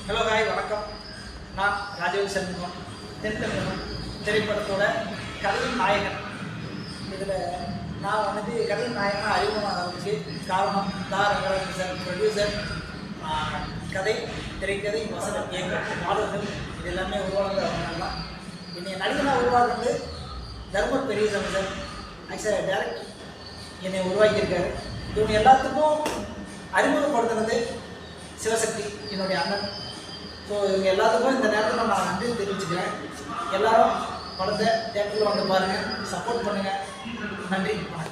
Hello hi வணக்கம். நான் ராஜேஷ் சண்முகம். தென்தமிழகம் திரைப்படத்தோட கதையின் நாயகன். இதில் நான் கதையின் நாயகனாக அறிமுகமாக ஆரம்பிச்சு காரணம் ரங்கராஜன் சார், ப்ரொடியூசர், கதை, திரைக்கதை, வசனம், இயக்கம், பாடல்கள் இது எல்லாமே உருவானது தான். என்னை நடிகனாக உருவாக்குறது தர்மர் பெரியசாமி சார். ஆக்சுவலாக டேரக்டர் என்னை உருவாக்கியிருக்காரு. இவங்க எல்லாத்துக்கும் அறிமுகப்படுத்துனது சிவசக்தி, என்னுடைய அண்ணன். ஸோ இவங்க எல்லாத்துக்கும் இந்த நேரத்தில் நான் நன்றி தெரிவிச்சுக்கிறேன். எல்லோரும் படத்தை தேட்டரில் வந்து பாருங்கள், சப்போர்ட் பண்ணுங்கள். நன்றி, வணக்கம்.